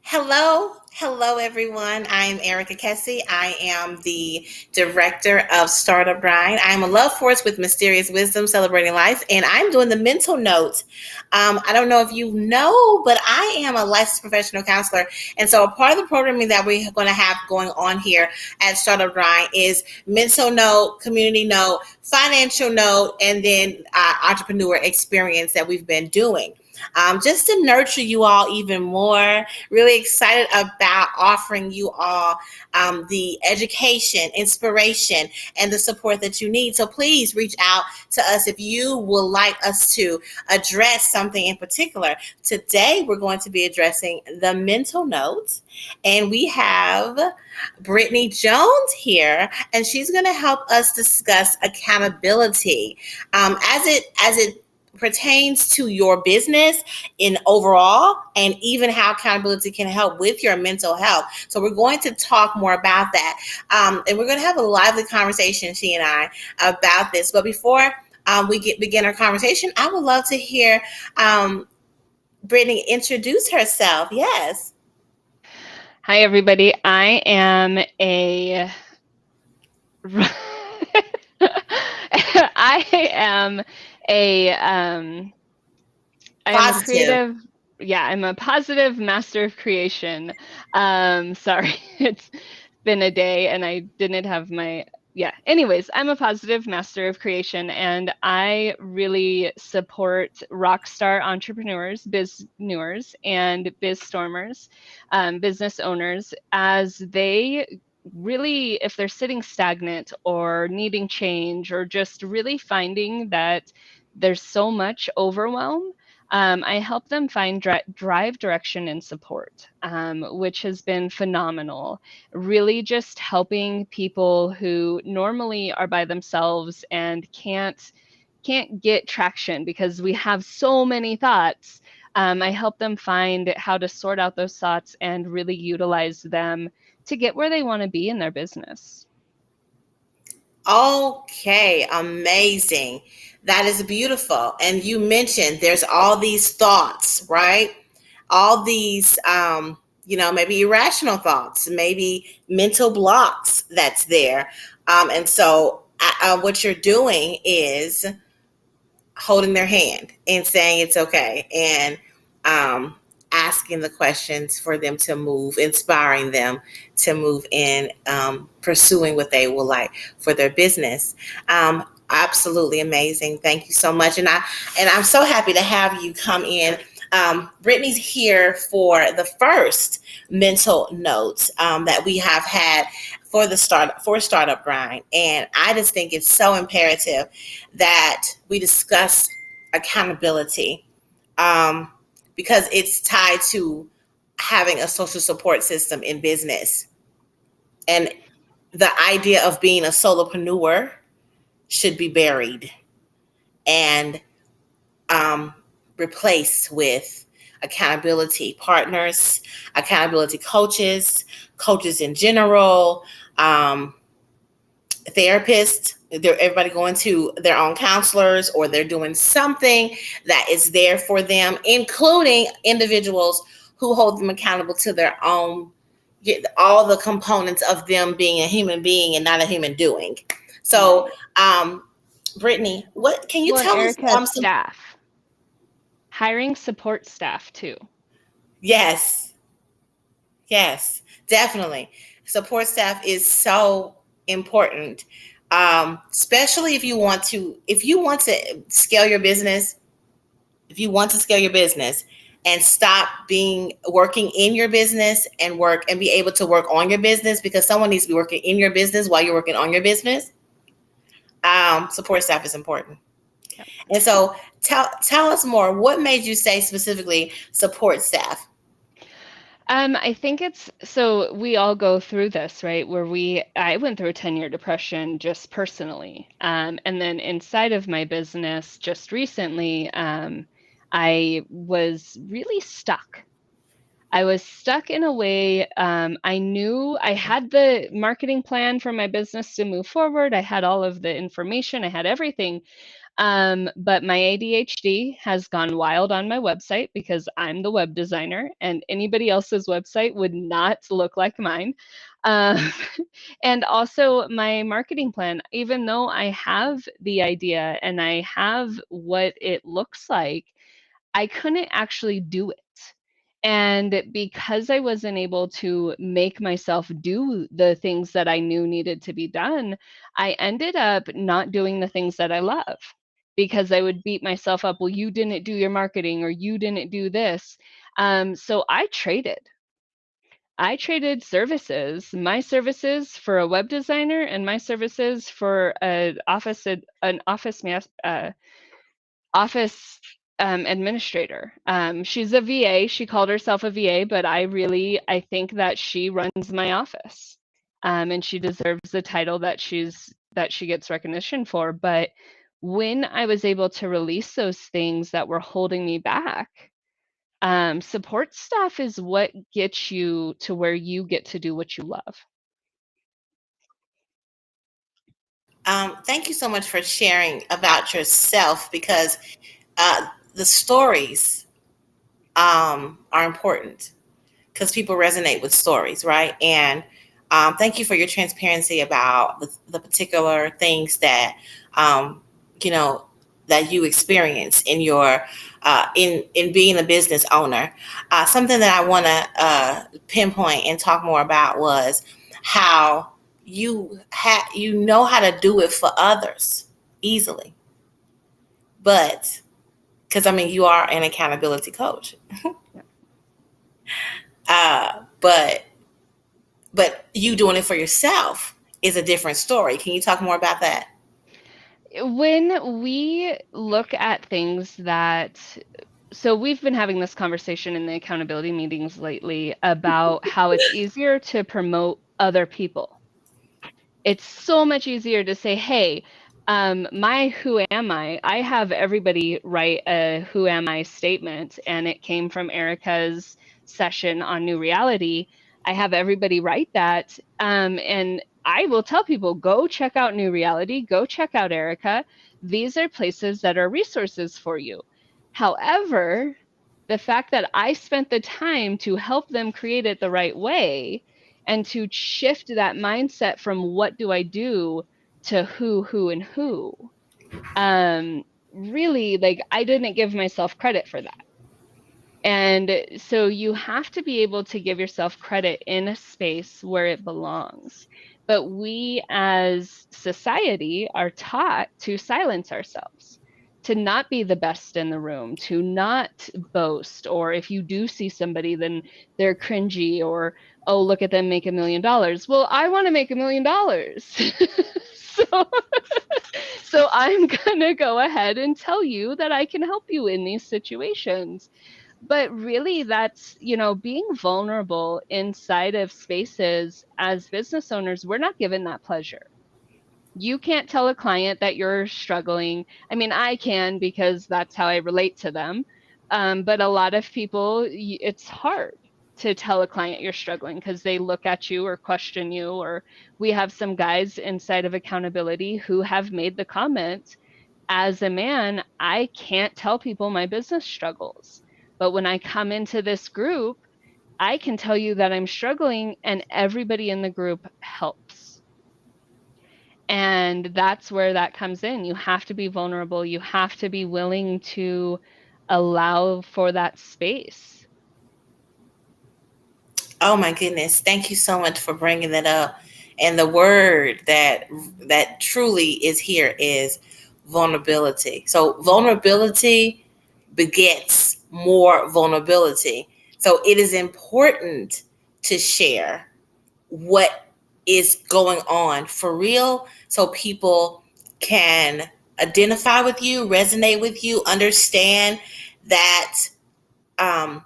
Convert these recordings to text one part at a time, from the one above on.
Hello everyone. I am Erica Kesse. I am the director of Startup Grind. I'm a love force with mysterious wisdom, celebrating life, and I'm doing the mental note. I don't know if you know, but I am a licensed professional counselor, and so a part of the programming that we're going to have going on here at Startup Grind is mental note, community note, financial note, and then entrepreneur experience that we've been doing. Just to nurture you all even more. Really excited about offering you all the education, inspiration, and the support that you need. So please reach out to us if you would like us to address something in particular. Today, we're going to be addressing the mental note, and we have Brittany Jones here, and she's going to help us discuss accountability as it pertains to your business in overall, and even how accountability can help with your mental health. So we're going to talk more about that, and we're going to have a lively conversation, she and I, about this. But before begin our conversation, I would love to hear Brittany introduce herself. Yes. Hi, everybody. I am a I am a I am a Positive. creative. Yeah, I'm a positive master of creation. Sorry, it's been a day and I didn't have my yeah. Anyways, I'm a positive master of creation, and I really support rock star entrepreneurs, biznewers, and biz stormers, business owners as they really, if they're sitting stagnant or needing change or just really finding that there's so much overwhelm. I help them find drive, direction, and support, which has been phenomenal. Really, just helping people who normally are by themselves and can't get traction because we have so many thoughts. I help them find how to sort out those thoughts and really utilize them to get where they want to be in their business. Okay, amazing. That is beautiful. And you mentioned there's all these thoughts, right? All these, maybe irrational thoughts, maybe mental blocks that's there. And so, what you're doing is holding their hand and saying it's okay, and um, asking the questions for them to move, inspiring them to move in, pursuing what they will like for their business. Absolutely amazing. Thank you so much, and I'm so happy to have you come in. Brittany's here for the first mental notes that we have had for Startup Grind, and I just think it's so imperative that we discuss accountability, um, because it's tied to having a social support system in business, and the idea of being a solopreneur should be buried and um, replaced with accountability partners, accountability coaches, coaches in general, um, therapists. Everybody going to their own counselors, or they're doing something that is there for them, including individuals who hold them accountable to their own, all the components of them being a human being and not a human doing. So, Right. Brittany, what can you Well, and tell us? Erica, Some staff, hiring support staff too. Yes, yes, definitely. Support staff is so important, especially if you want to scale your business. If you want to scale your business and stop being working in your business and work and be able to work on your business, because someone needs to be working in your business while you're working on your business. Support staff is important. Yep. And so tell us more. What made you say specifically support staff? I think it's so we all go through this, right? I went through a 10-year depression just personally. And then inside of my business just recently, I was really stuck. I was stuck in a way. I knew I had the marketing plan for my business to move forward. I had all of the information, I had everything. But my ADHD has gone wild on my website because I'm the web designer and anybody else's website would not look like mine. Um, and also my marketing plan, even though I have the idea and I have what it looks like, I couldn't actually do it. And because I wasn't able to make myself do the things that I knew needed to be done, I ended up not doing the things that I love because I would beat myself up. Well, you didn't do your marketing or you didn't do this. So I traded. I traded services, my services for a web designer and my services for an office administrator. She's a VA. She called herself a VA, but I think that she runs my office, and she deserves the title that she gets recognition for. But when I was able to release those things that were holding me back, support staff is what gets you to where you get to do what you love. Thank you so much for sharing about yourself, because the stories are important, because people resonate with stories, right? And thank you for your transparency about the particular things that you know that you experience in your in being a business owner. Something that I want to pinpoint and talk more about was how you know how to do it for others easily, but because I mean you are an accountability coach, but you doing it for yourself is a different story. Can you talk more about that? When we look at things that so we've been having this conversation in the accountability meetings lately about how it's easier to promote other people. It's so much easier to say, hey, my who am I have everybody write a who am I statement, and it came from Erica's session on New Reality. I have everybody write that, and I will tell people, go check out New Reality, go check out Erica. These are places that are resources for you. However, the fact that I spent the time to help them create it the right way and to shift that mindset from what do I do to who, and who. Um, really, like, I didn't give myself credit for that. And so you have to be able to give yourself credit in a space where it belongs. But we as society are taught to silence ourselves, to not be the best in the room, to not boast, or if you do see somebody, then they're cringy, or, oh, look at them make $1 million. Well, I want to make $1 million. so, so I'm going to go ahead and tell you that I can help you in these situations. But really, that's, being vulnerable inside of spaces as business owners, we're not given that pleasure. You can't tell a client that you're struggling. I mean, I can because that's how I relate to them. But a lot of people, it's hard to tell a client you're struggling because they look at you or question you. Or we have some guys inside of accountability who have made the comment, as a man, I can't tell people my business struggles. But when I come into this group, I can tell you that I'm struggling, and everybody in the group helps. And that's where that comes in. You have to be vulnerable. You have to be willing to allow for that space. Oh my goodness. Thank you so much for bringing that up. And the word that truly is here is vulnerability. So vulnerability begets more vulnerability. So it is important to share what is going on for real, so people can identify with you, resonate with you, understand that, um,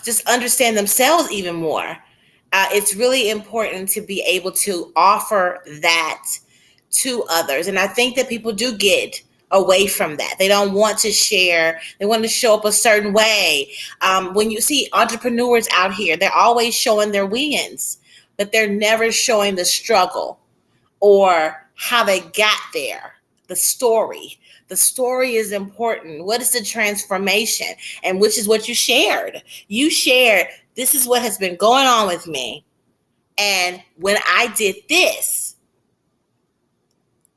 just understand themselves even more. It's really important to be able to offer that to others. And I think that people do get away from that. They don't want to share. They want to show up a certain way. When you see entrepreneurs out here, they're always showing their wins, but they're never showing the struggle or how they got there, the story. The story is important. What is the transformation? And which is what you shared. You shared, this is what has been going on with me. And when I did this,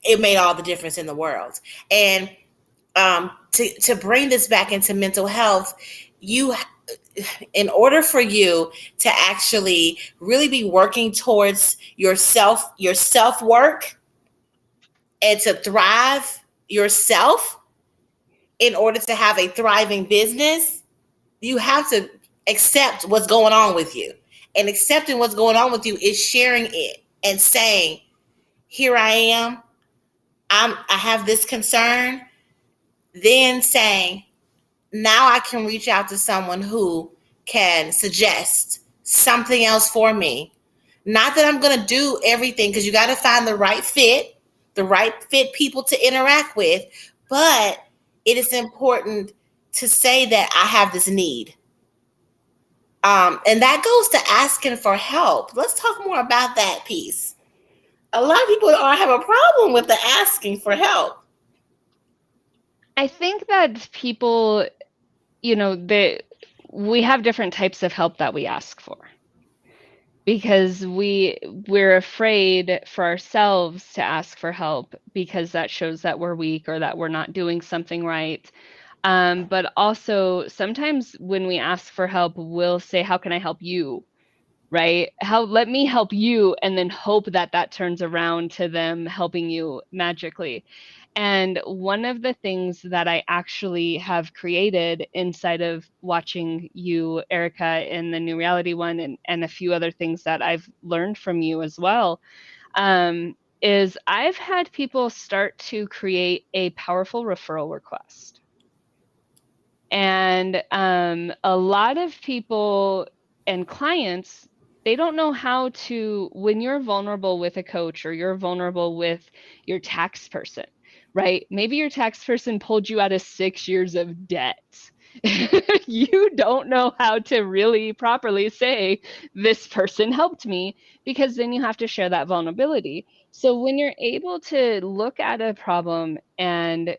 it made all the difference in the world. And to bring this back into mental health, you, in order for you to actually really be working towards your self work and to thrive yourself, in order to have a thriving business, you have to accept what's going on with you. And accepting what's going on with you is sharing it and saying, here I am. I have this concern. Then saying, now I can reach out to someone who can suggest something else for me. Not that I'm going to do everything, because you got to find the right fit people to interact with. But it is important to say that I have this need. And that goes to asking for help. Let's talk more about that piece. A lot of people have a problem with the asking for help. I think that people, we have different types of help that we ask for, because we're afraid for ourselves to ask for help, because that shows that we're weak or that we're not doing something right. But also sometimes when we ask for help, we'll say, how can I help you? Right? Let me help you, and then hope that that turns around to them helping you magically. And one of the things that I actually have created inside of watching you, Erica, in the New Reality one, and a few other things that I've learned from you as well, is I've had people start to create a powerful referral request. And a lot of people and clients, they don't know how to, when you're vulnerable with a coach or you're vulnerable with your tax person, right? Maybe your tax person pulled you out of 6 years of debt. You don't know how to really properly say, this person helped me, because then you have to share that vulnerability. So when you're able to look at a problem, and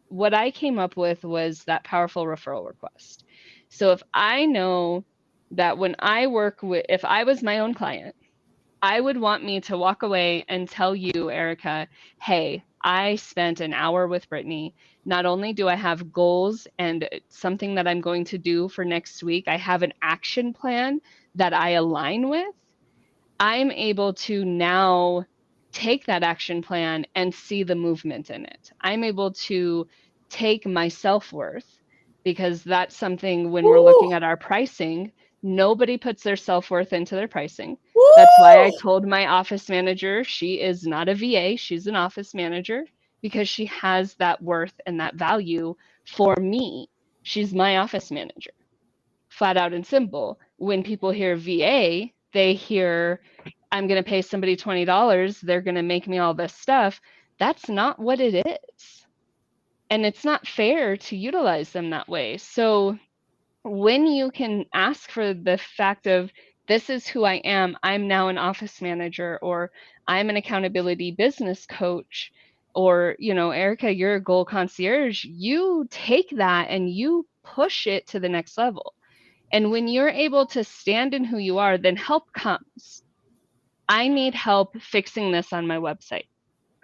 what I came up with was that powerful referral request. So if I know that when I work with, if I was my own client, I would want me to walk away and tell you, Erica, hey, I spent an hour with Brittany. Not only do I have goals and something that I'm going to do for next week, I have an action plan that I align with. I'm able to now take that action plan and see the movement in it. I'm able to take my self-worth, because that's something when we're looking at our pricing, nobody puts their self-worth into their pricing. That's why I told my office manager, she is not a VA, she's an office manager, because she has that worth and that value for me. She's my office manager, flat out and simple. When people hear VA, they hear, I'm going to pay somebody $20, they're going to make me all this stuff. That's not what it is. And it's not fair to utilize them that way. So when you can ask for the fact of, this is who I am, I'm now an office manager, or I'm an accountability business coach, or, Erica, you're a goal concierge, you take that and you push it to the next level. And when you're able to stand in who you are, then help comes. I need help fixing this on my website.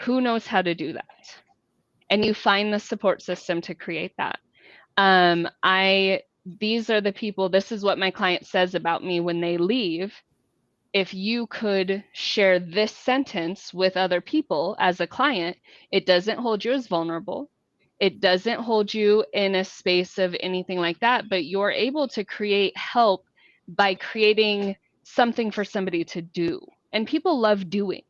Who knows how to do that? And you find the support system to create that. These are the people, this is what my client says about me when they leave. If you could share this sentence with other people as a client, it doesn't hold you as vulnerable. It doesn't hold you in a space of anything like that, but you're able to create help by creating something for somebody to do. And people love doing.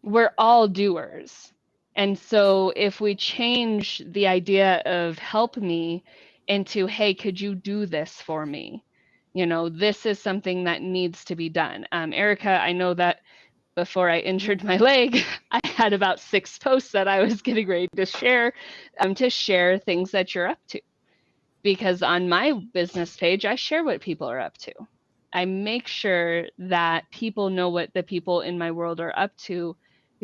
We're all doers. And so if we change the idea of help me into, hey, could you do this for me? This is something that needs to be done. Erica, I know that before I injured my leg, I had about 6 posts that I was getting ready to share things that you're up to. Because on my business page, I share what people are up to. I make sure that people know what the people in my world are up to,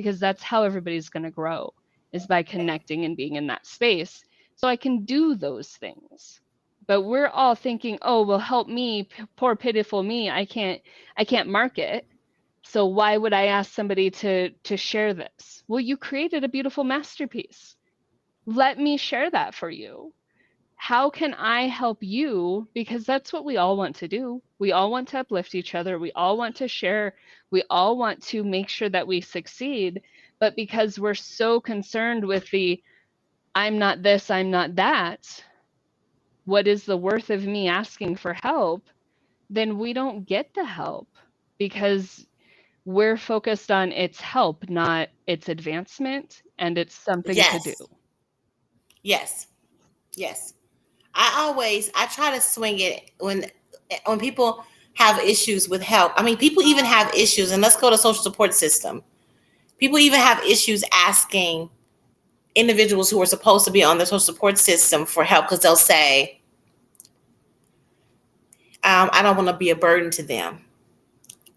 because that's how everybody's going to grow, is by connecting and being in that space. So I can do those things. But we're all thinking, oh, well, help me, poor pitiful me. I can't market. So why would I ask somebody to share this? Well, you created a beautiful masterpiece. Let me share that for you. How can I help you? Because that's what we all want to do. We all want to uplift each other. We all want to share. We all want to make sure that we succeed. But because we're so concerned with the, I'm not this, I'm not that, what is the worth of me asking for help? Then we don't get the help, because we're focused on its help, not its advancement, and it's something to do. Yes. I try to swing it when people have issues with help. I mean, people even have issues, and let's go to social support system. People even have issues asking individuals who are supposed to be on the social support system for help, because they'll say, I don't want to be a burden to them.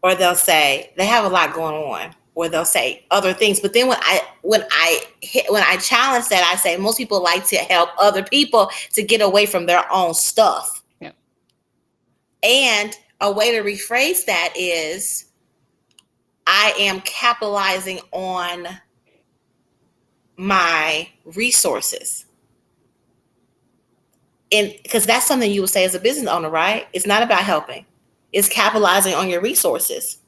Or they'll say they have a lot going on, or they'll say other things. But then when I challenge that, I say most people like to help other people to get away from their own stuff. Yeah. And a way to rephrase that is, I am capitalizing on my resources. And because that's something you would say as a business owner, right? It's not about helping. It's capitalizing on your resources,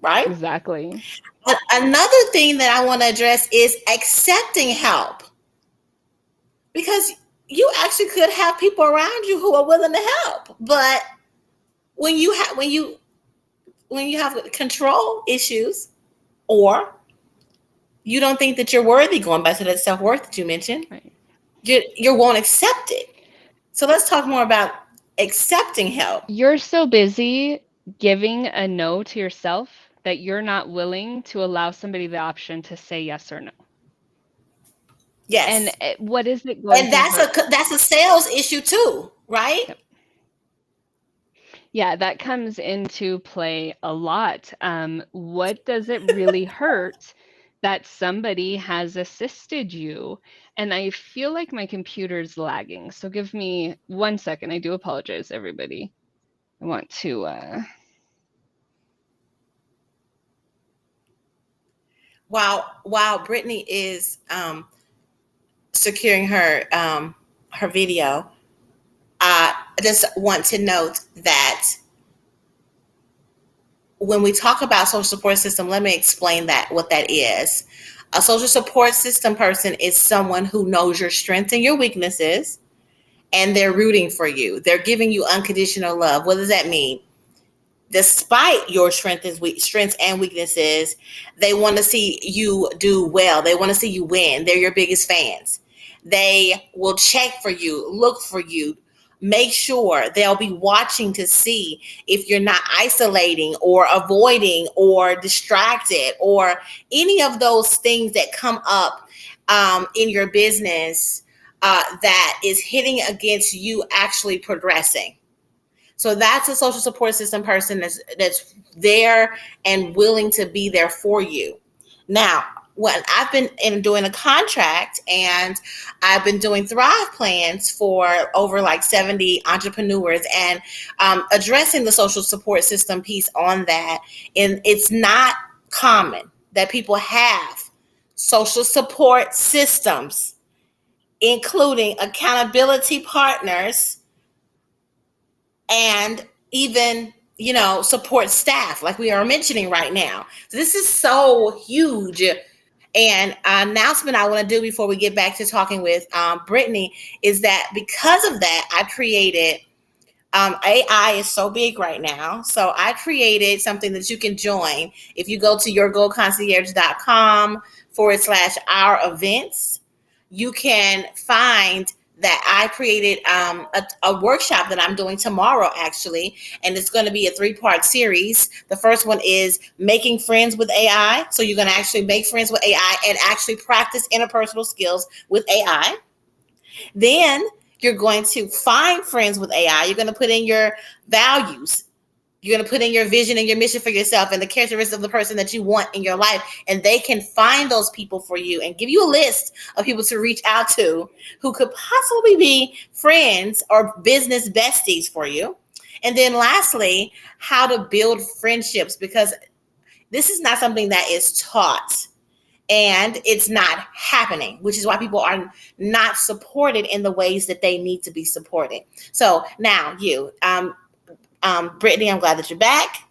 right? Exactly. But another thing that I want to address is accepting help. Because you actually could have people around you who are willing to help. But when you have control issues, or you don't think that you're worthy, going back to that self-worth that you mentioned, right, you won't accept it. So let's talk more about accepting help. You're so busy giving a no to yourself that you're not willing to allow somebody the option to say yes or no. Yes. And what is it going and to hurt? that's a sales issue too, right? Yep. Yeah, that comes into play a lot. What does it really hurt that somebody has assisted you? And I feel like my computer's lagging. So give me 1 second. I do apologize, everybody. I want to... While Brittany is securing her video, I just want to note that when we talk about social support system, let me explain what that is. A social support system person is someone who knows your strengths and your weaknesses, and they're rooting for you. They're giving you unconditional love. What does that mean? Despite your strengths and weaknesses, they want to see you do well. They want to see you win. They're your biggest fans. They will check for you, look for you, make sure. They'll be watching to see if you're not isolating or avoiding or distracted or any of those things that come up in your business that is hitting against you actually progressing. So that's a social support system person that's there and willing to be there for you. Now, when I've been doing a contract, and I've been doing Thrive plans for over like 70 entrepreneurs, and addressing the social support system piece on that. And it's not common that people have social support systems, including accountability partners, and even, support staff like we are mentioning right now. So this is so huge. And an announcement I want to do before we get back to talking with Brittany is that because of that, I created, AI is so big right now. So I created something that you can join. If you go to yourgoalconcierge.com/our events, you can find that I created a workshop that I'm doing tomorrow, actually, and it's going to be a 3-part series. The first one is making friends with AI. So you're going to actually make friends with AI and actually practice interpersonal skills with AI. Then you're going to find friends with AI. You're going to put in your values, You're going to put in your vision and your mission for yourself and the characteristics of the person that you want in your life. And they can find those people for you and give you a list of people to reach out to who could possibly be friends or business besties for you. And then lastly, how to build friendships, because this is not something that is taught and it's not happening, which is why people are not supported in the ways that they need to be supported. So now Brittany, I'm glad that you're back.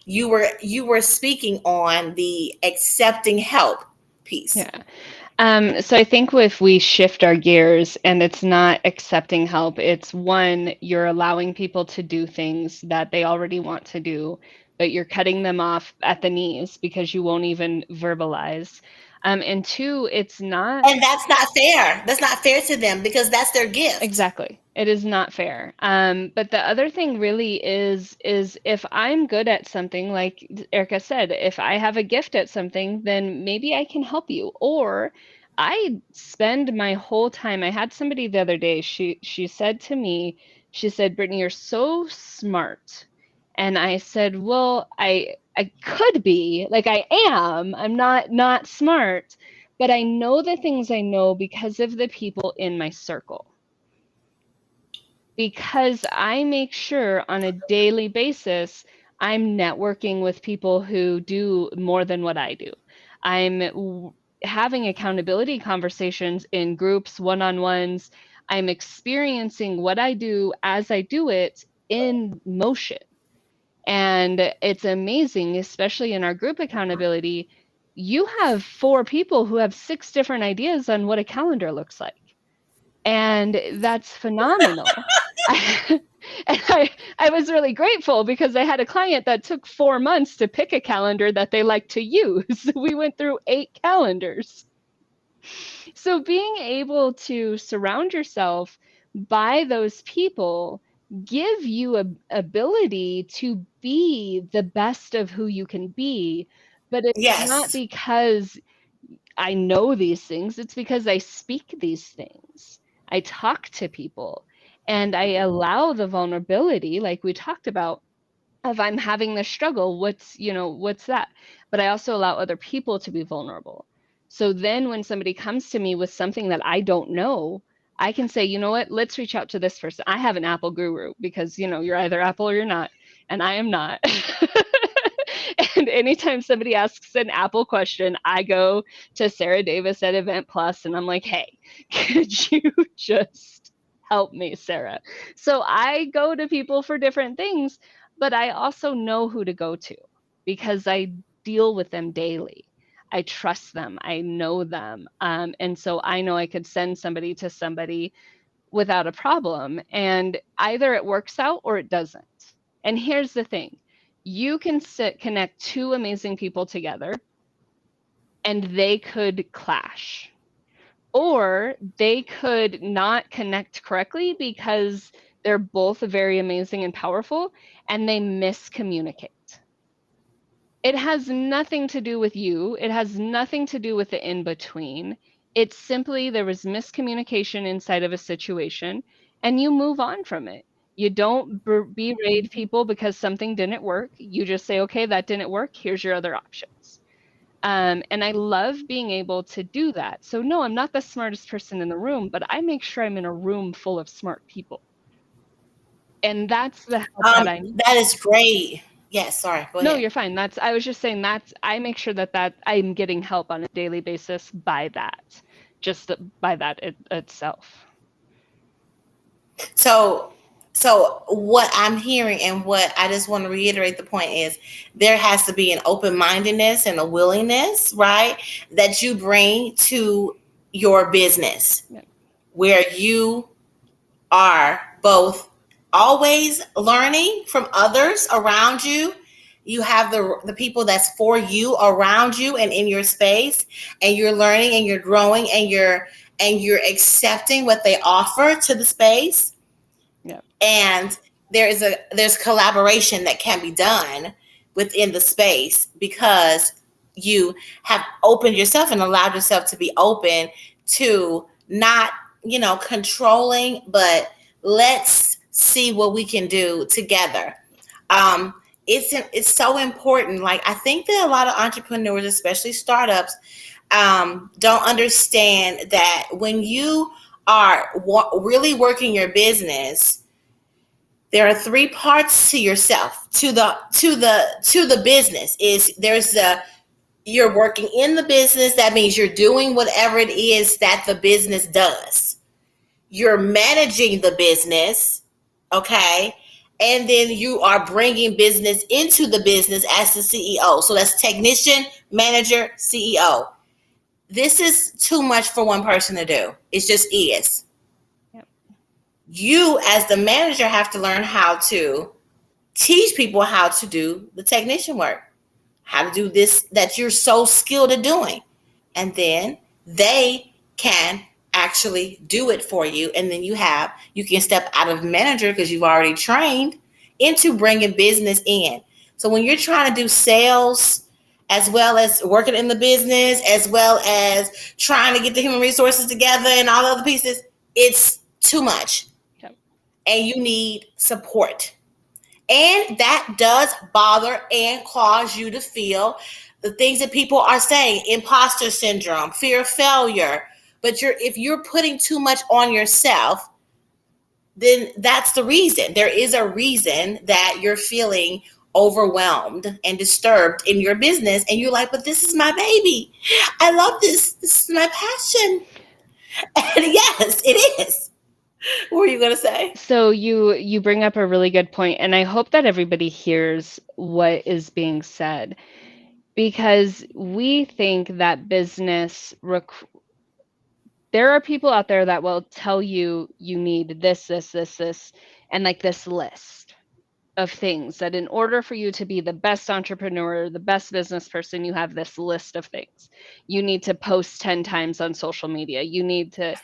You were speaking on the accepting help piece. Yeah. So I think if we shift our gears and it's not accepting help, it's one, you're allowing people to do things that they already want to do, but you're cutting them off at the knees because you won't even verbalize. And two, it's not. And that's not fair. That's not fair to them because that's their gift. Exactly. It is not fair. But the other thing really is if I'm good at something, like Erica said, if I have a gift at something, then maybe I can help you. Or I spend my whole time. I had somebody the other day, she said to me, she said, Brittany, you're so smart. And I said, well, I could be, like I am. I'm not smart, but I know the things I know because of the people in my circle. Because I make sure on a daily basis, I'm networking with people who do more than what I do. I'm having accountability conversations in groups, one-on-ones. I'm experiencing what I do as I do it in motion. And it's amazing, especially in our group accountability. You have 4 people who have 6 different ideas on what a calendar looks like. And that's phenomenal. I was really grateful because I had a client that took 4 months to pick a calendar that they like to use. We went through 8 calendars. So being able to surround yourself by those people give you a ability to be the best of who you can be. But it's not because I know these things, it's because I speak these things. I talk to people and I allow the vulnerability, like we talked about, of I'm having this struggle, what's that? But I also allow other people to be vulnerable. So then when somebody comes to me with something that I don't know, I can say, you know what, let's reach out to this person. I have an Apple guru because, you're either Apple or you're not, and I am not. And anytime somebody asks an Apple question, I go to Sarah Davis at Event Plus and I'm like, hey, could you just help me, Sarah? So I go to people for different things, but I also know who to go to because I deal with them daily. I trust them. I know them. And so I know I could send somebody to somebody without a problem. And either it works out or it doesn't. And here's the thing. You can connect 2 amazing people together and they could clash. Or they could not connect correctly because they're both very amazing and powerful and they miscommunicate. It has nothing to do with you. It has nothing to do with the in-between. It's simply there was miscommunication inside of a situation and you move on from it. You don't berate people because something didn't work. You just say, okay, that didn't work. Here's your other options. And I love being able to do that. So no, I'm not the smartest person in the room, but I make sure I'm in a room full of smart people. And that's the help that I need. That is great. Yes, sorry. Go ahead. No, you're fine. I was just saying I make sure that I'm getting help on a daily basis by that, just by that itself. So what I'm hearing and what I just want to reiterate the point is there has to be an open-mindedness and a willingness, right, that you bring to your business, where you are both always learning from others around you. You have the people that's for you around you and in your space, and you're learning and you're growing and you're accepting what they offer to the space. Yeah. And there's collaboration that can be done within the space because you have opened yourself and allowed yourself to be open to not, controlling, but let's see what we can do together. It's so important. Like, I think that a lot of entrepreneurs, especially startups, don't understand that when you are really working your business, there are three parts to yourself, to the business. Is there's the You're working in the business. That means you're doing whatever it is that the business does. You're managing the business, okay? And then you are bringing business into the business as the CEO. So that's technician, manager, CEO. This is too much for one person to do. It just is. Yep. You, as the manager, have to learn how to teach people how to do the technician work, how to do this that you're so skilled at doing. And then they can actually do it for you. And then you can step out of manager because you've already trained into bringing business in. So when you're trying to do sales, as well as working in the business, as well as trying to get the human resources together and all the other pieces, it's too much. Yep. And you need support. And that does bother and cause you to feel the things that people are saying: imposter syndrome, fear of failure. But if you're putting too much on yourself, then that's the reason. There is a reason that you're feeling overwhelmed and disturbed in your business, and you're like, but this is my baby. I love this. This is my passion. And yes, it is. What were you going to say? So you bring up a really good point, and I hope that everybody hears what is being said, because we think that there are people out there that will tell you need this, and like this list of things, that in order for you to be the best entrepreneur, the best business person, you have this list of things. You need to post 10 times on social media. You need to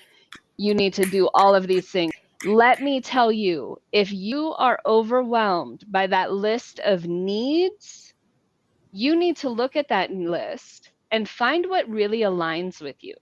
do all of these things. Let me tell you, if you are overwhelmed by that list of needs, you need to look at that list and find what really aligns with you.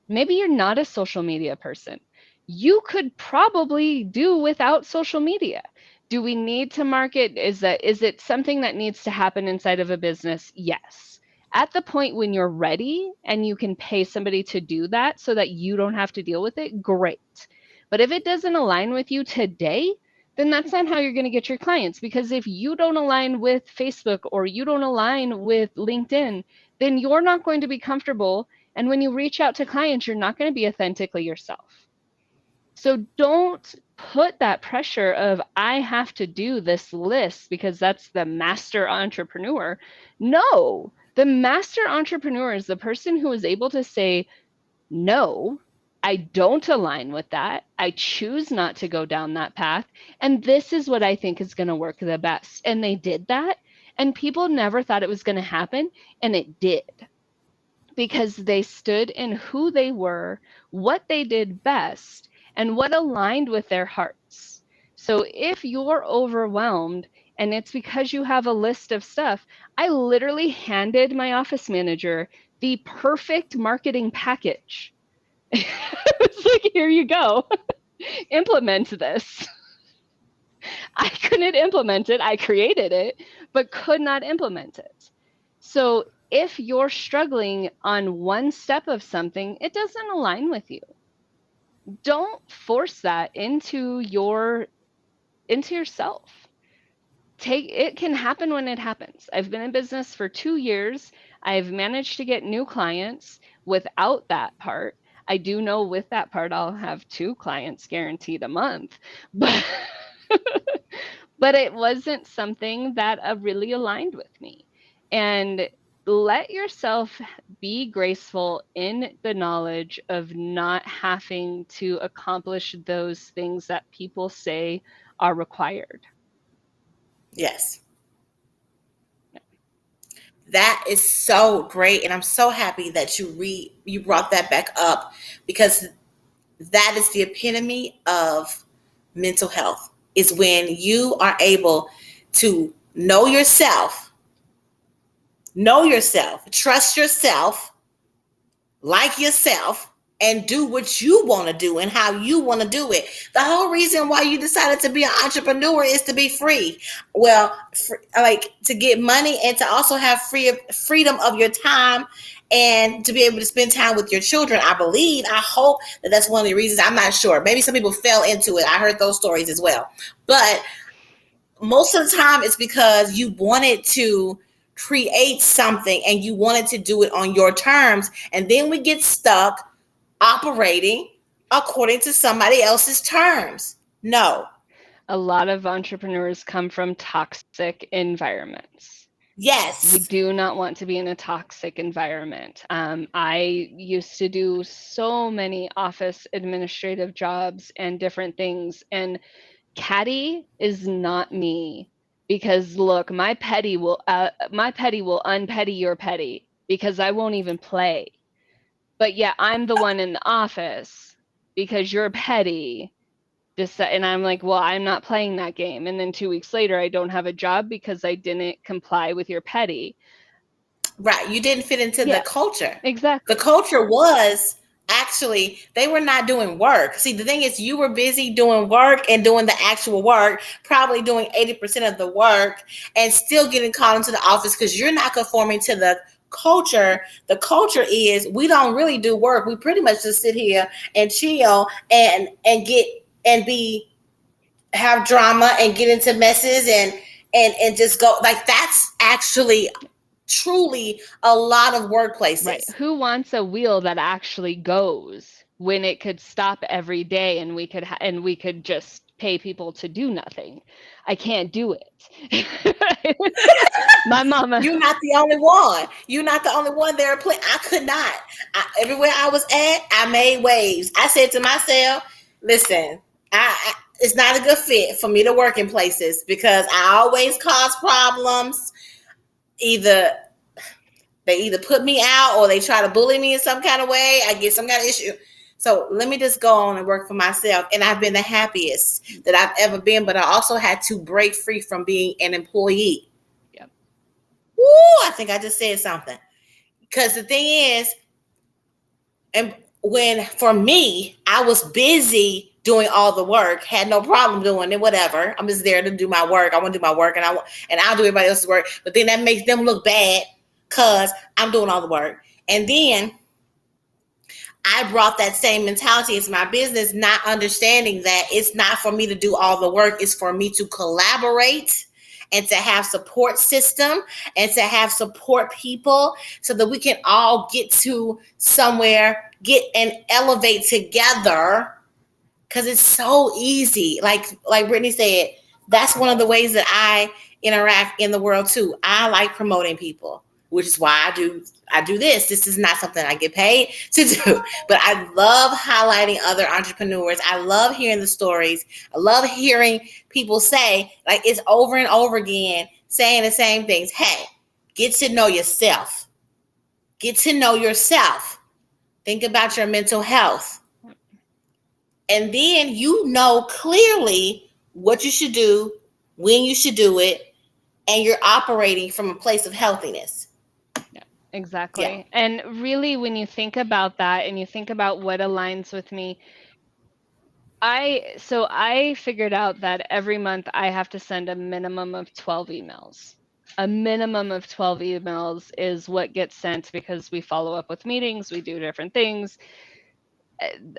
Maybe you're not a social media person. You could probably do without social media. Do we need to market? Is it something that needs to happen inside of a business? Yes. At the point when you're ready and you can pay somebody to do that so that you don't have to deal with it, great. But if it doesn't align with you today, then that's not how you're going to get your clients. Because if you don't align with Facebook or you don't align with LinkedIn, then you're not going to be comfortable. And when you reach out to clients, you're not going to be authentically yourself. So don't put that pressure of, I have to do this list because that's the master entrepreneur. No, the master entrepreneur is the person who is able to say, no, I don't align with that. I choose not to go down that path. And this is what I think is going to work the best. And they did that. And people never thought it was going to happen. And it did. Because they stood in who they were, what they did best, and what aligned with their hearts. So if you're overwhelmed and it's because you have a list of stuff, I literally handed my office manager the perfect marketing package. It's like, here you go. Implement this. I couldn't implement it. I created it, but could not implement it. So if you're struggling on one step of something, it doesn't align with you. Don't force that into yourself. It can happen when it happens. I've been in business for 2 years. I've managed to get new clients without that part. I do know with that part, I'll have 2 clients guaranteed a month, but but it wasn't something that really aligned with me. And let yourself be graceful in the knowledge of not having to accomplish those things that people say are required. Yes. That is so great, and I'm so happy that you brought that back up, because that is the epitome of mental health, is when you are able to know yourself, trust yourself, like yourself, and do what you want to do and how you want to do it. The whole reason why you decided to be an entrepreneur is to be free. Well, like to get money and to also have freedom of your time and to be able to spend time with your children. I believe, I hope that that's one of the reasons. I'm not sure. Maybe some people fell into it. I heard those stories as well. But most of the time it's because you wanted to create something and you wanted to do it on your terms. And then we get stuck operating according to somebody else's terms. No. A lot of entrepreneurs come from toxic environments. Yes. You do not want to be in a toxic environment. I used to do so many office administrative jobs and different things, and catty is not me, because look, my petty will unpetty your petty, because I won't even play. But yeah, I'm the one in the office because you're petty. And I'm like, well, I'm not playing that game. And then 2 weeks later, I don't have a job because I didn't comply with your petty. Right. You didn't fit into the culture. Exactly. The culture was actually, they were not doing work. See, the thing is, you were busy doing work and doing the actual work, probably doing 80% of the work and still getting called into the office because you're not conforming to the culture. The culture is we don't really do work. We pretty much just sit here and chill and get and have drama and get into messes and just go. Like, that's actually truly a lot of workplaces. Right. Who wants a wheel that actually goes when it could stop every day and we could just pay people to do nothing? I can't do it. My mama. You're not the only one. You're not the only one there. I could not. Everywhere I was at, I made waves. I said to myself, listen, it's not a good fit for me to work in places because I always cause problems. They either put me out or they try to bully me in some kind of way. I get some kind of issue. So let me just go on and work for myself. And I've been the happiest that I've ever been, but I also had to break free from being an employee. Yep. Woo, I think I just said something. Because the thing is, and when for me, I was busy doing all the work, had no problem doing it, whatever. I'm just there to do my work. I want to do my work and I'll do everybody else's work. But then that makes them look bad because I'm doing all the work. And then I brought that same mentality into my business, not understanding that it's not for me to do all the work. It's for me to collaborate and to have support system and to have support people so that we can all get to somewhere, get and elevate together. Because it's so easy. Like Brittany said, that's one of the ways that I interact in the world too. I like promoting people, which is why I do this. This is not something I get paid to do, but I love highlighting other entrepreneurs. I love hearing the stories. I love hearing people say, like, it's over and over again, saying the same things. Hey, get to know yourself. Get to know yourself. Think about your mental health. And then you know clearly what you should do, when you should do it, and you're operating from a place of healthiness. Yeah, exactly. Yeah. And really, when you think about that and you think about what aligns with me, I figured out that every month I have to send a minimum of 12 emails. A minimum of 12 emails is what gets sent because we follow up with meetings, we do different things.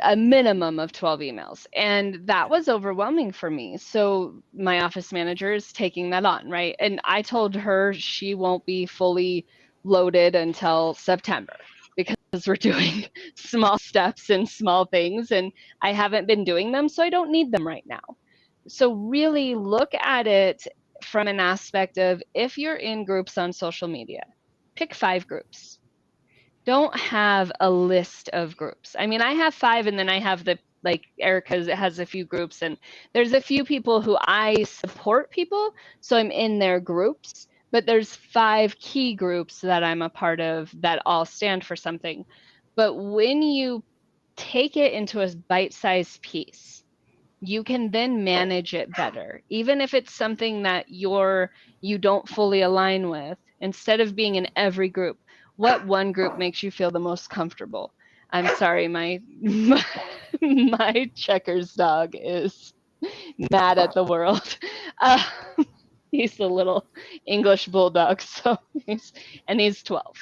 A minimum of 12 emails. And that was overwhelming for me. So my office manager is taking that on, right? And I told her she won't be fully loaded until September because we're doing small steps and small things and I haven't been doing them, so I don't need them right now. So really look at it from an aspect of, if you're in groups on social media, pick 5 groups. Don't have a list of groups. I mean, I have 5 and then I have Erica has a few groups and there's a few people who I support people. So I'm in their groups, but there's 5 key groups that I'm a part of that all stand for something. But when you take it into a bite-sized piece, you can then manage it better. Even if it's something that you don't fully align with, instead of being in every group, what one group makes you feel the most comfortable? I'm sorry, my checkers dog is mad at the world. Uh, he's a little English bulldog, so he's 12.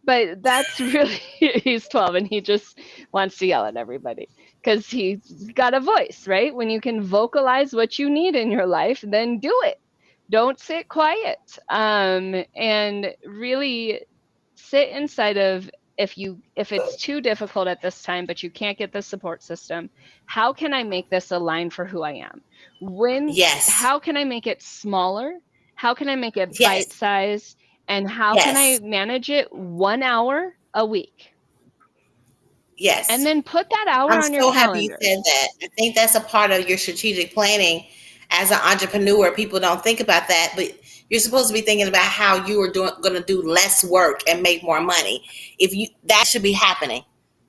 But that's really he's 12 and he just wants to yell at everybody because he's got a voice, right? When you can vocalize what you need in your life, then do it. Don't sit quiet. And really sit inside of if it's too difficult at this time but you can't get the support system, how can I make this align for who I am? How can I make it smaller? How can I make it bite size? And how can I manage it 1 hour a week? Yes. And then put that hour on your calendar. I'm so happy you said that. I think that's a part of your strategic planning as an entrepreneur. People don't think about that, but you're supposed to be thinking about how you are going to do less work and make more money. That should be happening.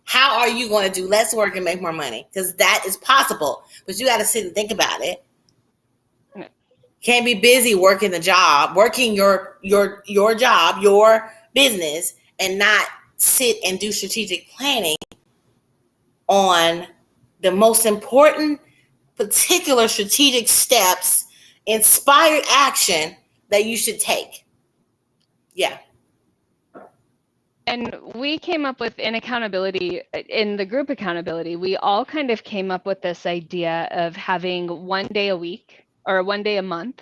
How are you going to do less work and make more money? Because that is possible, but you got to sit and think about it. Can't be busy working your job, your business, and not sit and do strategic planning on the most important particular strategic steps, inspired action that you should take. Yeah. And we came up with in the group accountability, we all kind of came up with this idea of having 1 day a week or 1 day a month,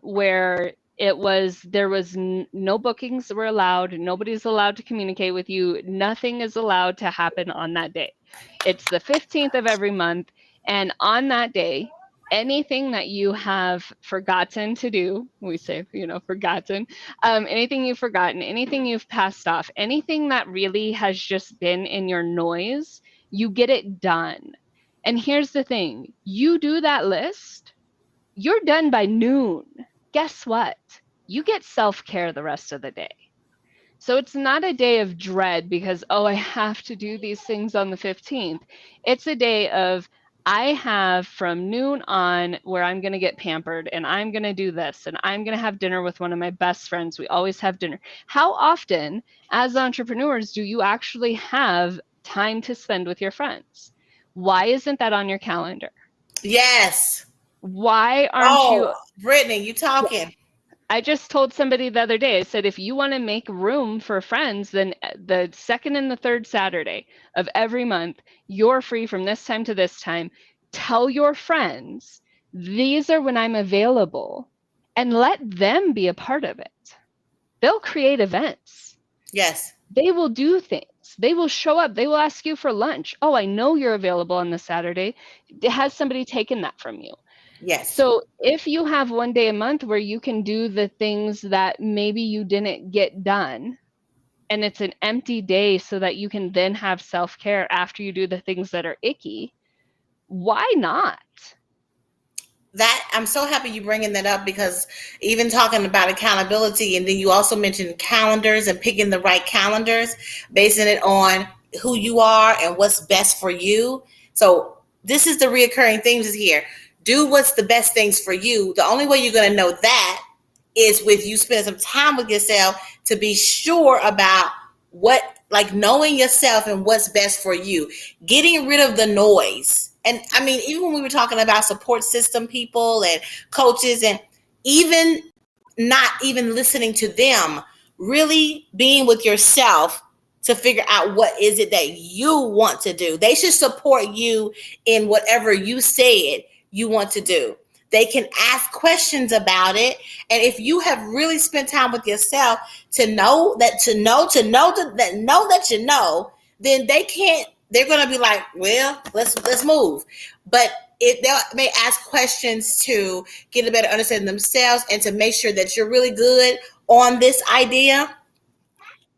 where there was no bookings were allowed. Nobody's allowed to communicate with you. Nothing is allowed to happen on that day. It's the 15th of every month. And on that day, anything that you have forgotten to do, we say, forgotten, anything you've forgotten, anything you've passed off, anything that really has just been in your noise, you get it done. And here's the thing, you do that list, you're done by noon. Guess what? You get self-care the rest of the day. So it's not a day of dread because, I have to do these things on the 15th. It's a day of, I have from noon on where I'm going to get pampered and I'm going to do this and I'm going to have dinner with one of my best friends. We always have dinner. How often as entrepreneurs do you actually have time to spend with your friends? Why isn't that on your calendar? Yes. Why aren't you? Brittany, you talking. I just told somebody the other day, I said, if you want to make room for friends, then the second and the third Saturday of every month, you're free from this time to this time. Tell your friends, these are when I'm available, and let them be a part of it. They'll create events. Yes. They will do things. They will show up. They will ask you for lunch. Oh, I know you're available on this Saturday. Has somebody taken that from you? Yes. So if you have 1 day a month where you can do the things that maybe you didn't get done, and it's an empty day so that you can then have self-care after you do the things that are icky, why not? I'm so happy you bringing that up, because even talking about accountability, and then you also mentioned calendars and picking the right calendars, basing it on who you are and what's best for you. So this is the reoccurring themes here. Do what's the best things for you. The only way you're going to know that is with you spending some time with yourself to be sure about knowing yourself and what's best for you, getting rid of the noise. And I mean, even when we were talking about support system people and coaches, and even not even listening to them, really being with yourself to figure out what is it that you want to do. They should support you in whatever you said you want to do. They can ask questions about it. And if you have really spent time with yourself to know that you know, then they're going to be like, well, let's move. But they may ask questions to get a better understanding of themselves and to make sure that you're really good on this idea.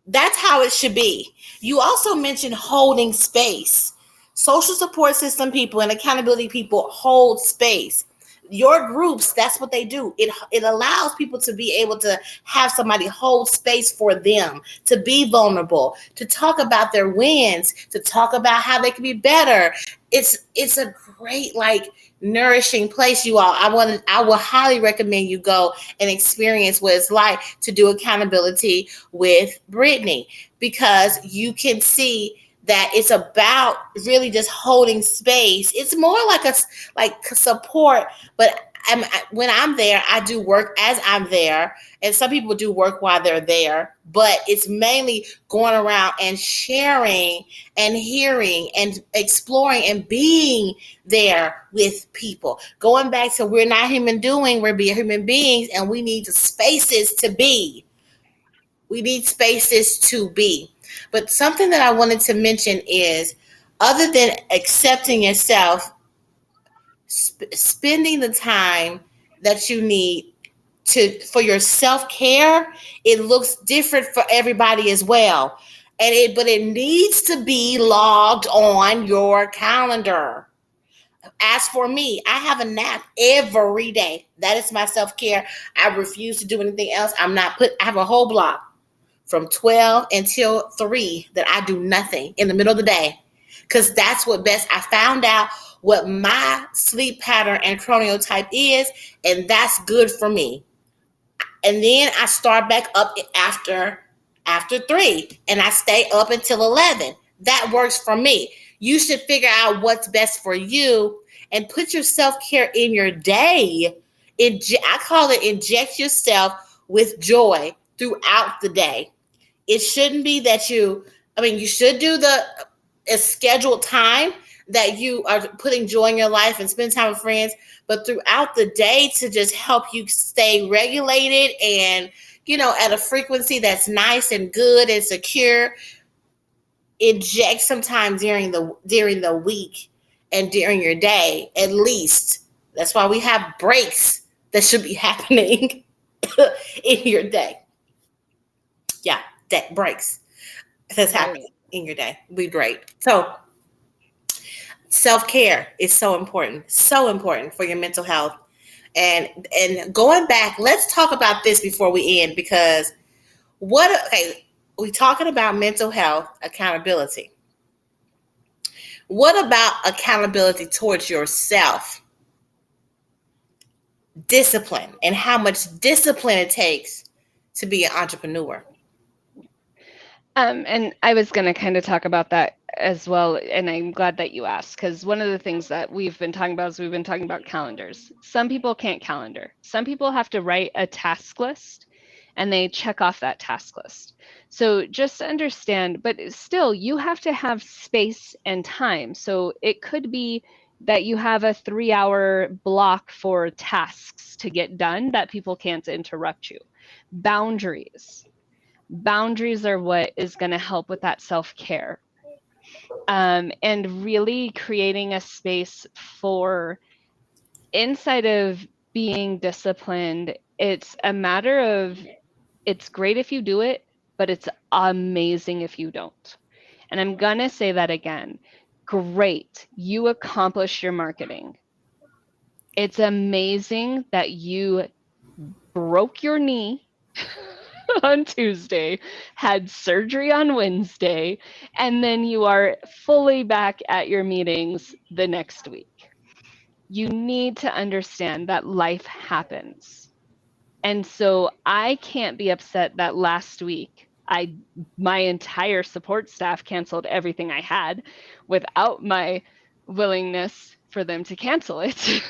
That's how it should be. You also mentioned holding space. Social support system people and accountability people hold space. your groups, that's what they do. It allows people to be able to have somebody hold space for them, to be vulnerable, to talk about their wins, to talk about how they can be better. It's a great, like, nourishing place, you all. I will highly recommend you go and experience what it's like to do accountability with Brittany, because you can see that it's about really just holding space. It's more like a, like, support, but when I'm there, I do work as I'm there, and some people do work while they're there. But it's mainly going around and sharing and hearing and exploring and being there with people. Going back to, we're not human doing, we're being human beings, and we need the spaces to be. We need spaces to be. But something that I wanted to mention is, other than accepting yourself, spending the time that you need to for your self-care, it looks different for everybody as well. But it needs to be logged on your calendar. As for me, I have a nap every day. That is my self-care. I refuse to do anything else. I have a whole block from 12 until 3 that I do nothing in the middle of the day, because that's what best. I found out what my sleep pattern and chronotype is, and that's good for me. And then I start back up after 3, and I stay up until 11. That works for me. You should figure out what's best for you and put your self-care in your day. I call it, inject yourself with joy throughout the day. It shouldn't be that you should do a scheduled time that you are putting joy in your life and spend time with friends, but throughout the day, to just help you stay regulated and, at a frequency that's nice and good and secure. Inject some time during the week and during your day, at least. That's why we have breaks that should be happening in your day. Yeah, that breaks that's Right. happening in your day. Be great. So self-care is so important for your mental health. And going back, let's talk about this before we end, because we talking about mental health accountability. What about accountability towards yourself? Discipline, and how much discipline it takes to be an entrepreneur. And I was going to kind of talk about that as well, and I'm glad that you asked, because one of the things that we've been talking about is we've been talking about calendars. Some people can't calendar. Some people have to write a task list, and they check off that task list. So just understand, but still, you have to have space and time. So it could be that you have a 3-hour block for tasks to get done that people can't interrupt you. Boundaries are what is going to help with that self-care, and really creating a space for, inside of being disciplined, it's a matter of, it's great if you do it, but it's amazing if you don't. And I'm going to say that again. Great, you accomplished your marketing. It's amazing that you broke your knee on Tuesday, had surgery on Wednesday, and then you are fully back at your meetings the next week. You need to understand that life happens. And so I can't be upset that last week my entire support staff canceled everything I had without my willingness for them to cancel it.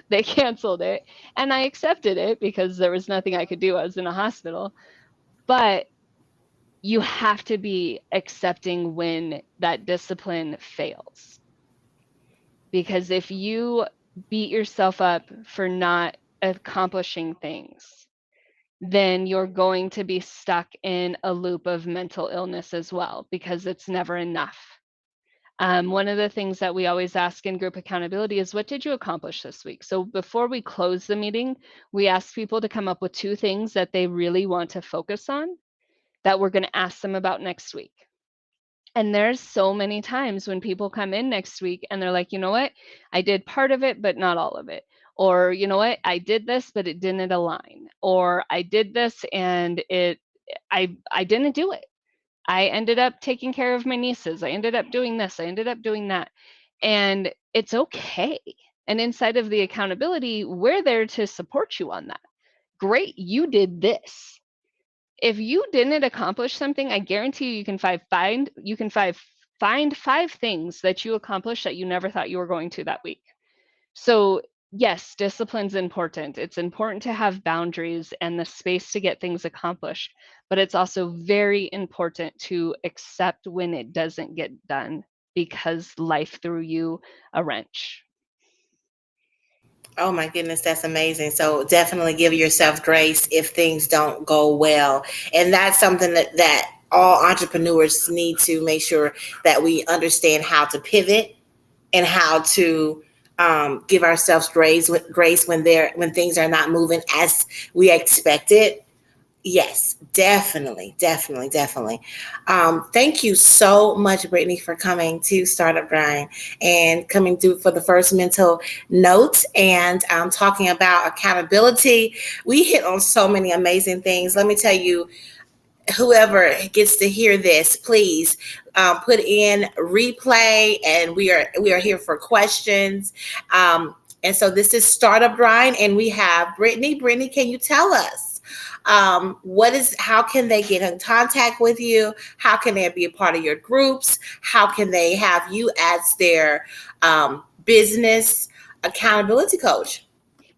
They canceled it, and I accepted it because there was nothing I could do. I was in a hospital. But you have to be accepting when that discipline fails. Because if you beat yourself up for not accomplishing things, then you're going to be stuck in a loop of mental illness as well, because it's never enough. One of the things that we always ask in group accountability is, what did you accomplish this week? So before we close the meeting, we ask people to come up with 2 things that they really want to focus on, that we're going to ask them about next week. And there's so many times when people come in next week and they're like, you know what? I did part of it, but not all of it. Or, you know what? I did this, but it didn't align. Or I did this and I didn't do it. I ended up taking care of my nieces. I ended up doing this. I ended up doing that. And it's okay. And inside of the accountability, we're there to support you on that. Great, you did this. If you didn't accomplish something, I guarantee you can find 5 things that you accomplished that you never thought you were going to that week. So, yes, discipline's important. It's important to have boundaries and the space to get things accomplished, but it's also very important to accept when it doesn't get done because life threw you a wrench. Oh my goodness, that's amazing. So definitely give yourself grace if things don't go well. And that's something that all entrepreneurs need to make sure that we understand how to pivot and how to give ourselves grace when things are not moving as we expected. Yes, definitely, definitely, definitely. Thank you so much, Brittany, for coming to Startup Grind and coming through for the first mental note and talking about accountability. We hit on so many amazing things. Let me tell you, whoever gets to hear this, please put in replay, and we are here for questions. And so this is Startup Grind, and we have Brittany. Brittany, can you tell us how can they get in contact with you? How can they be a part of your groups? How can they have you as their business accountability coach?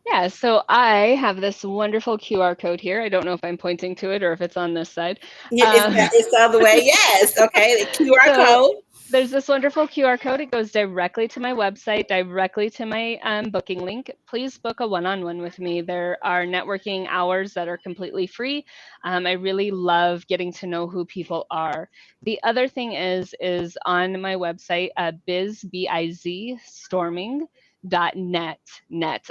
Yeah, so I have this wonderful QR code here. I don't know if I'm pointing to it or if it's on this side. Yeah, Uh, it's the other way. Yes. Okay. The QR so code. there's this wonderful QR code. It goes directly to my website, directly to my booking link. Please book a one-on-one with me. There are networking hours that are completely free. I really love getting to know who people are. The other thing is on my website, biz storming net.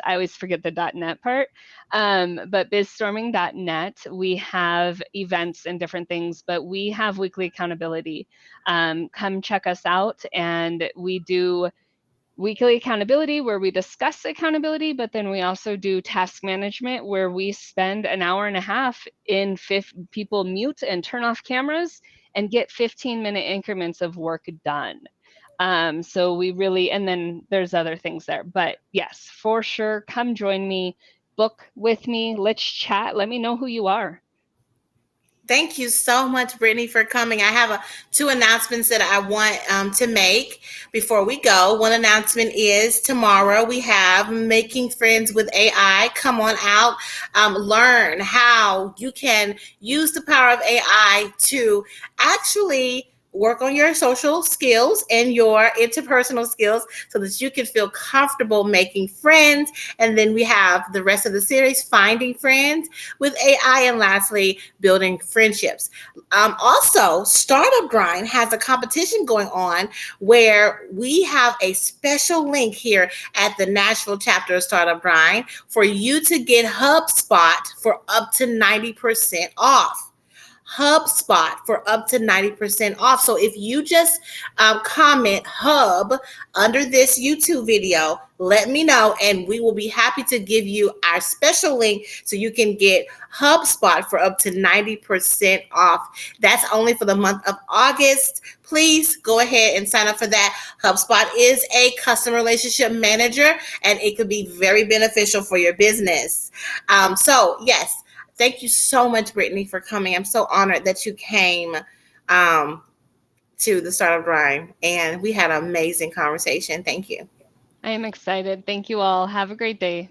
I always forget the net part. But bizstorming.net, we have events and different things, but we have weekly accountability. Come check us out. And we do weekly accountability where we discuss accountability, but then we also do task management where we spend an hour and a half in people mute and turn off cameras and get 15-minute increments of work done. So we really, and then there's other things there, but yes, for sure, come join me, book with me, let's chat, let me know who you are. Thank you so much, Brittany, for coming. I have two announcements that I want to make before we go. One announcement is tomorrow we have Making Friends with AI. Come on out, learn how you can use the power of AI to actually work on your social skills and your interpersonal skills so that you can feel comfortable making friends. And then we have the rest of the series, Finding Friends with AI, and lastly, Building Friendships. Also, Startup Grind has a competition going on where we have a special link here at the Nashville Chapter of Startup Grind for you to get HubSpot for up to 90% off. HubSpot for up to 90% off. So if you just comment Hub under this YouTube video, let me know and we will be happy to give you our special link so you can get HubSpot for up to 90% off. That's only for the month of August. Please go ahead and sign up for that. HubSpot is a customer relationship manager and it could be very beneficial for your business. So yes, thank you so much, Brittany, for coming. I'm so honored that you came to the Startup Grind, and we had an amazing conversation. Thank you. I am excited. Thank you all. Have a great day.